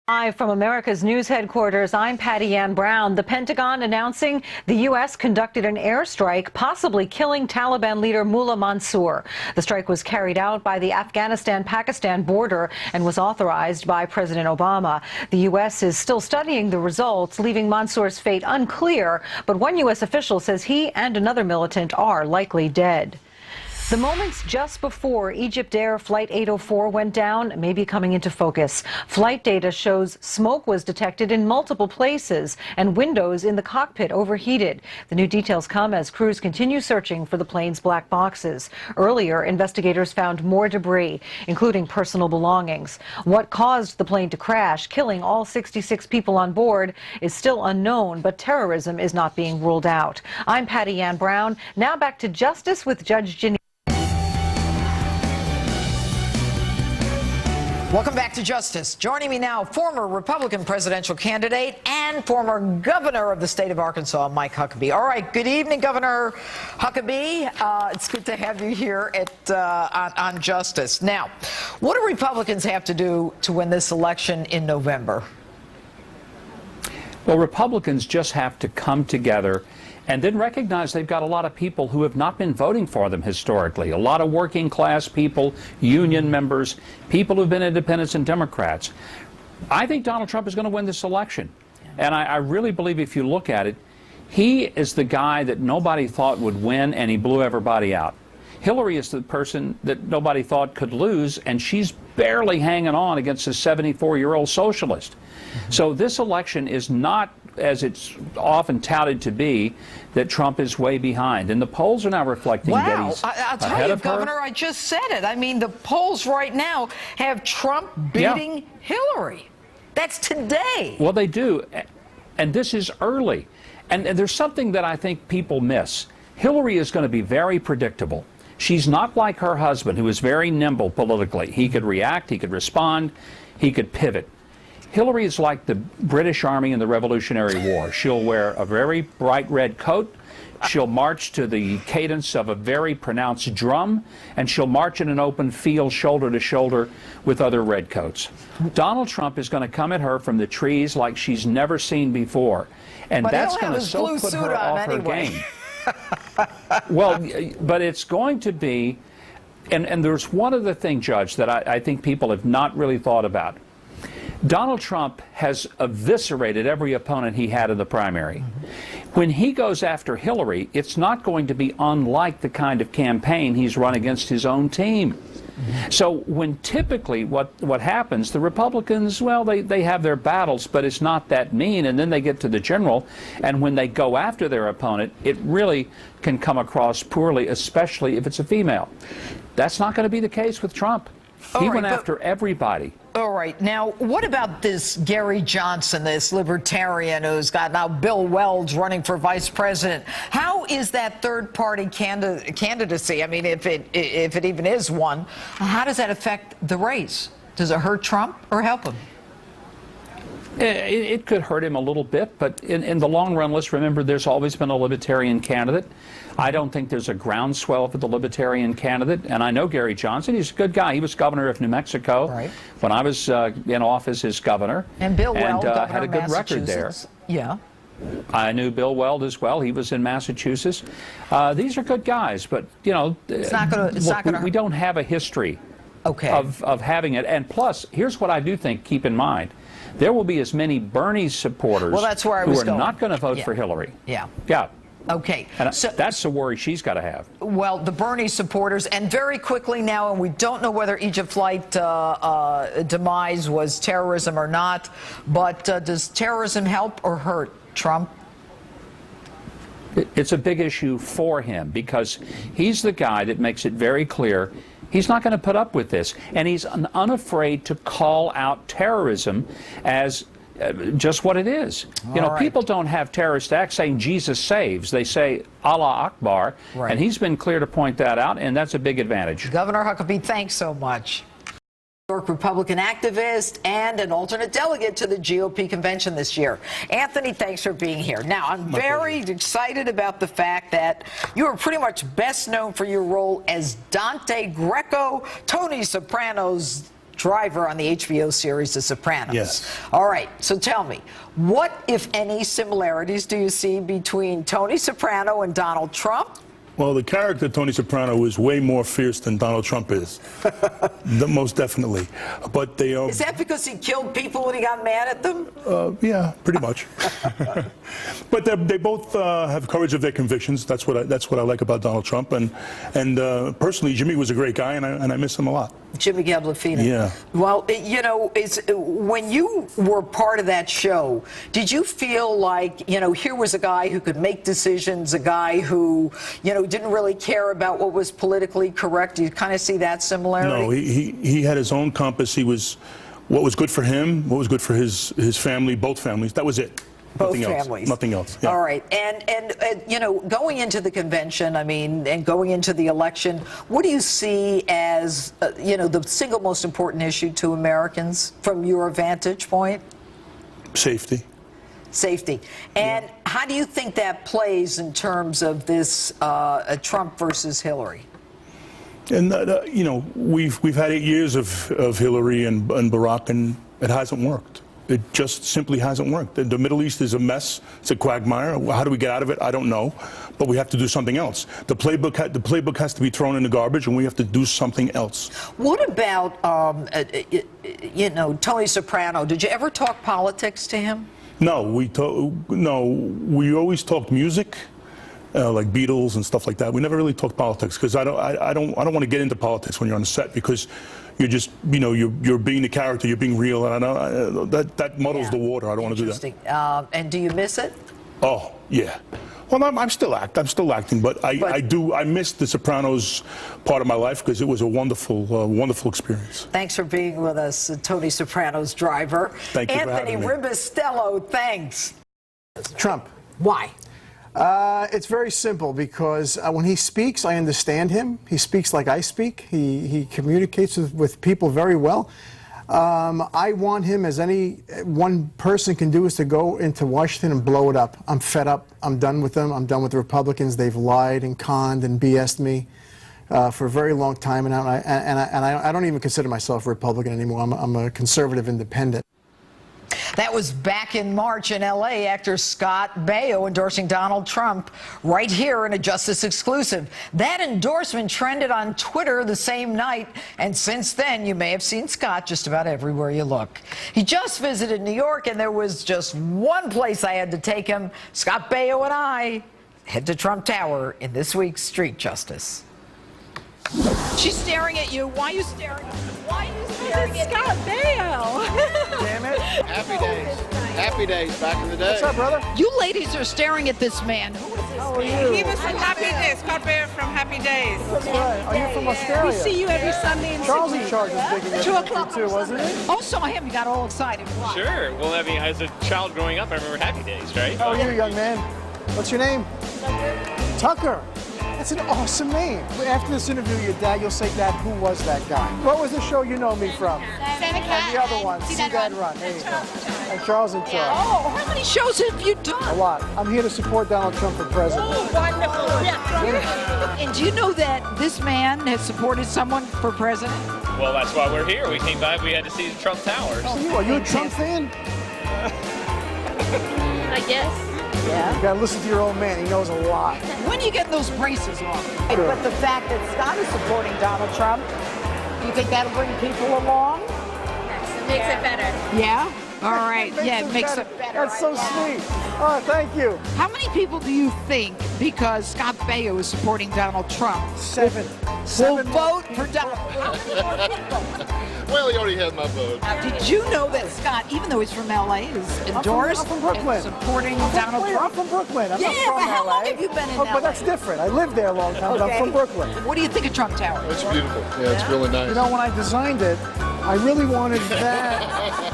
Live from America's news headquarters, I'm Patty Ann Brown. The Pentagon announcing the U.S. conducted an airstrike, possibly killing Taliban leader Mullah Mansour. The strike was carried out by the Afghanistan-Pakistan border and was authorized by President Obama. The U.S. is still studying the results, leaving Mansour's fate unclear, but one U.S. official says he and another militant are likely dead. The moments just before Egypt Air Flight 804 went down may be coming into focus. Flight data shows smoke was detected in multiple places and windows in the cockpit overheated. The new details come as crews continue searching for the plane's black boxes. Earlier, investigators found more debris, including personal belongings. What caused the plane to crash, killing all 66 people on board, is still unknown, but terrorism is not being ruled out. I'm Patty Ann Brown. Now back to Justice with Judge Ginny. Welcome back to Justice. Joining me now, former Republican presidential candidate and former governor of the state of Arkansas, Mike Huckabee. All right, good evening, Governor Huckabee. It's good to have you here on Justice. Now, what do Republicans have to do to win this election in November? Well, Republicans just have to come together and then recognize they've got a lot of people who have not been voting for them historically. A lot of working class people, union members, people who've been independents and Democrats. I think Donald Trump is going to win this election. And I really believe if you look at it, he is the guy that nobody thought would win, and he blew everybody out. Hillary is the person that nobody thought could lose, and she's barely hanging on against a 74-year-old socialist. So this election is not, as it's often touted to be, that Trump is way behind. And the polls are now reflecting that he's I'll tell you, Governor, I just said it. I mean, the polls right now have Trump beating Hillary. That's today. Well, they do. And this is early. And there's something that I think people miss. Hillary is going to be very predictable. She's not like her husband, who is very nimble politically. He could react, he could respond, he could pivot. Hillary is like the British Army in the Revolutionary War. She'll wear a very bright red coat, she'll march to the cadence of a very pronounced drum, and she'll march in an open field shoulder to shoulder with other redcoats. Donald Trump is going to come at her from the trees like she's never seen before. And that's going to so put her off her game. Well, but it's going to be, and there's one other thing, Judge, that I think people have not really thought about. Donald Trump has eviscerated every opponent he had in the primary. When he goes after Hillary, it's not going to be unlike the kind of campaign he's run against his own team. So when typically what happens, the Republicans, well, they have their battles, but it's not that mean, and then they get to the general, and when they go after their opponent, it really can come across poorly, especially if it's a female. That's not going to be the case with Trump. He went after everybody. All right. Now, what about this Gary Johnson, this libertarian who's got now Bill Weld running for vice president? How is that third-party candidacy? I mean, if it even is one, how does that affect the race? Does it hurt Trump or help him? It could hurt him a little bit, but in the long run, let's remember there's always been a libertarian candidate. I don't think there's a groundswell for the libertarian candidate, and I know Gary Johnson. He's a good guy. He was governor of New Mexico when I was in office as governor. And Bill Weld, had a good record there. Yeah. I knew Bill Weld as well. He was in Massachusetts. These are good guys, but, you know, we don't have a history of having it. And plus, here's what I do think, keep in mind. There will be as many Bernie supporters who are not going to vote for Hillary. Yeah. Okay. And so that's the worry she's got to have. Well, the Bernie supporters, and very quickly now, and we don't know whether Egypt flight demise was terrorism or not, but does terrorism help or hurt Trump? It's a big issue for him because he's the guy that makes it very clear he's not going to put up with this, and he's unafraid to call out terrorism as just what it is. You know, people don't have terrorist acts saying Jesus saves. They say Allah Akbar, and he's been clear to point that out, and that's a big advantage. Governor Huckabee, thanks so much. New York Republican activist and an alternate delegate to the GOP convention this year. Anthony, thanks for being here. Now, I'm very excited about the fact that you are pretty much best known for your role as Dante Greco, Tony Soprano's Driver on the HBO series The Sopranos. Yes. All right, so tell me, what, if any, similarities do you see between Tony Soprano and Donald Trump? Well, the character Tony Soprano is way more fierce than Donald Trump is. Most definitely. But they are. Is that because he killed people when he got mad at them? Yeah, pretty much. But they both have courage of their convictions. That's what I like about Donald Trump. And personally, Jimmy was a great guy, and I miss him a lot. Jimmy Gabaldon. Yeah. Well, you know, when you were part of that show, did you feel like, you know, here was a guy who could make decisions, a guy who, you know, didn't really care about what was politically correct? Do you kind of see that similarity? No, he had his own compass. He was what was good for him, what was good for his family, both families. That was it. Both Nothing families. Else. Nothing else. Yeah. All right. And you know, going into the convention, I mean, and going into the election, what do you see as, you know, the single most important issue to Americans from your vantage point? Safety. Safety. And how do you think that plays in terms of this Trump versus Hillary? And you know, we've had 8 years of Hillary and Barack, and it hasn't worked. It just simply hasn't worked. The Middle East is a mess. It's a quagmire. How do we get out of it? I don't know. But we have to do something else. The playbook has to be thrown in the garbage, and we have to do something else. What about, you know, Tony Soprano? Did you ever talk politics to him? No, we always talked music. Like Beatles and stuff like that. We never really talked politics because I don't want to get into politics when you're on the set, because you're just, you know, you're being the character, you're being real, and that muddles the water. I don't want to do that. And do you miss it? Oh yeah. Well, I'm still acting, but I miss the Sopranos part of my life because it was a wonderful, wonderful experience. Thanks for being with us, Tony Soprano's driver. Thank you for having me. Anthony Ribistello, thanks. Trump. Why? It's very simple, because when he speaks, I understand him. He speaks like I speak. He communicates with people very well. I want him, as any one person can do, is to go into Washington and blow it up. I'm fed up. I'm done with them. I'm done with the Republicans. They've lied and conned and BS'd me for a very long time, and I don't even consider myself a Republican anymore. I'm a conservative independent. That was back in March in L.A. Actor Scott Baio endorsing Donald Trump right here in a Justice exclusive. That endorsement trended on Twitter the same night, and since then you may have seen Scott just about everywhere you look. He just visited New York, and there was just one place I had to take him. Scott Baio and I head to Trump Tower in this week's Street Justice. She's staring at you. Why are you staring? Why are you staring at Scott Baio? Damn it. Happy days. Happy days back in the day. What's up, brother? You ladies are staring at this man. Who is this How are you? He was from Happy Days. Scott Baio from Happy Days. That's right. Are you from Australia? We see you every Sunday in Charles in Sydney. Charge was big in your 2 country o'clock too, wasn't he? Oh, saw him. You got all excited. Why? Sure. Well, I mean, as a child growing up, I remember Happy Days, right? How are you, young man? What's your name? Tucker. That's an awesome name. After this interview, your dad, you'll say, Dad, who was that guy? What was the show you know me from? Santa Cat. And the other one, See Dad Run. There you go. And Charles in Charge. Oh, how many shows have you A done? lot. I'm here to support Donald Trump for president. Oh, wonderful. Yeah. And do you know that this man has supported someone for president? Well, that's why we're here. We came by. We had to see the Trump Towers. Are you a Trump fan? I guess. You gotta listen to your old man. He knows a lot. When do you get those braces off? But the fact that Scott is supporting Donald Trump, do you think that'll bring people along? Yes, it makes it better. Yeah? All right. Yeah, it makes it better. That's so sweet. Oh, thank you. How many people do you think, because Scott Baio is supporting Donald Trump, Seven. will vote for Donald Trump? Well, he already had my vote. Did you know that Scott, even though he's from L.A., is endorsed I'm from Brooklyn. and supporting I'm Donald from, Trump? I'm from Brooklyn. I'm Yeah, not from but how LA. long have you been in But LA? that's different. I lived there a long time, but I'm from Brooklyn. What do you think of Trump Tower? It's beautiful. Yeah, it's really nice. You know, when I designed it, I really wanted that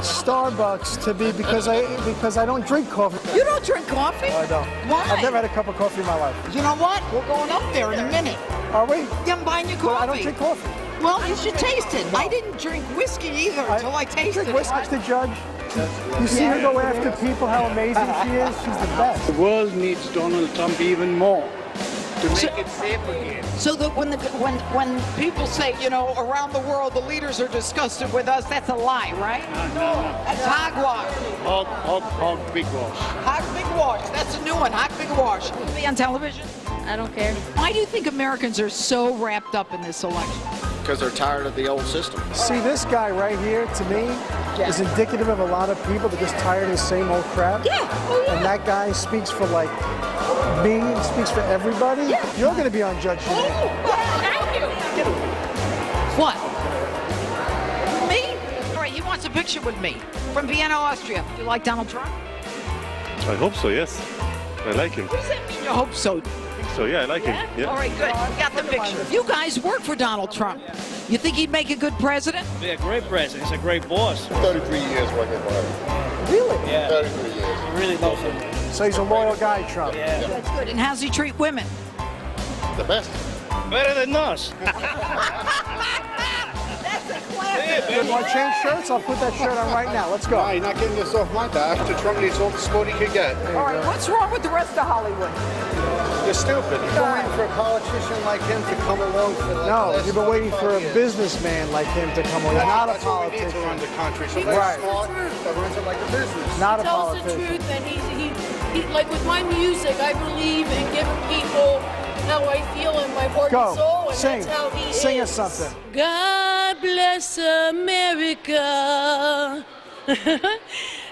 Starbucks to be, because I don't drink coffee. You don't drink coffee? I don't. Why? I've never had a cup of coffee in my life. You know what? We're going up there in a minute. Are we? Yeah, I'm buying you coffee. Well, I don't drink coffee. Well, you should taste it. I didn't drink whiskey either until I tasted drink whiskey. it. The judge. You see her go after people, how amazing she is. She's the best. The world needs Donald Trump even more. to make it safe again. So that when people say, you know, around the world the leaders are disgusted with us, that's a lie, right? No. That's hogwash. Hog, big wash. Hog big wash. That's a new one. Hog big wash. Be on television. I don't care. Why do you think Americans are so wrapped up in this election? Because they're tired of the old system. See, this guy right here, to me, is indicative of a lot of people that are just tired of the same old crap. Yeah. Oh, yeah. And that guy speaks for, like, me, and speaks for everybody. Yeah. You're going to be on Judge Judy. Thank you. What? Me? All right, he wants a picture with me from Vienna, Austria. Do you like Donald Trump? I hope so, yes. I like him. What does that mean, you hope so? So, yeah, I like him. Yeah. All right, good. We got the picture. You guys work for Donald Trump. You think he'd make a good president? Be a great president. He's a great boss. 33 years working for him. Really? Yeah. 33 years. He really knows him. So he's a loyal guy, Trump. Yeah. That's good. And how's he treat women? The best. Better than us. You want to change shirts? I'll put that shirt on right now. Let's go. You're not getting this off my back. Mr. Trump needs all the support he could get. All right, what's wrong with the rest of Hollywood? You're stupid. You've been waiting for a politician like him to come along for like No, the last you've been waiting 25 for a years. businessman like him to come along. Not a That's what we need to politician. run the country. Somebody Right. smart that runs it like a business. Not a tells the politician. truth, and he like with my music, I believe in giving people how I feel in my heart Go. and soul, and Sing. that's how he Sing is. us something. God bless America,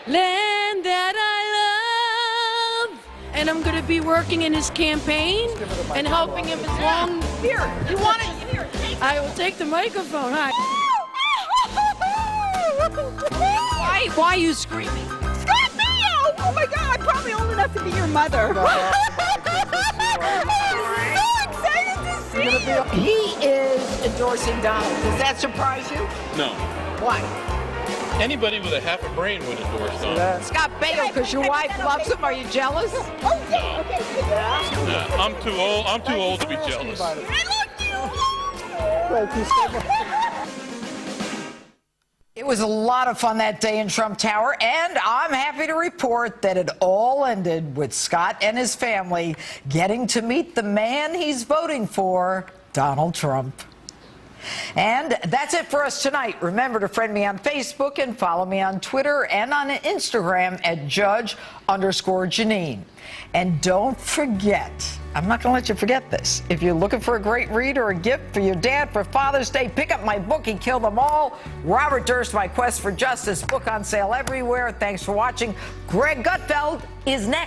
land that I love. And I'm going to be working in his campaign and helping him as long. Here, you want it? Here. I will take the microphone. Hi. Why are you screaming? Oh my God! I'm probably old enough to be your mother. He is endorsing Donald. Does that surprise you? No. Why? Anybody with a half a brain would endorse Donald. Scott Baio, because your wife loves him. Are you jealous? Oh, yeah. Okay. Yeah, I'm too old. I'm too old to be jealous. Thank you so much. It was a lot of fun that day in Trump Tower, and I'm happy to report that it all ended with Scott and his family getting to meet the man he's voting for, Donald Trump. And that's it for us tonight. Remember to friend me on Facebook and follow me on Twitter and on Instagram at Judge_Janine. And don't forget, I'm not going to let you forget this. If you're looking for a great read or a gift for your dad for Father's Day, pick up my book, He Killed Them All. Robert Durst, My Quest for Justice, book on sale everywhere. Thanks for watching. Greg Gutfeld is next.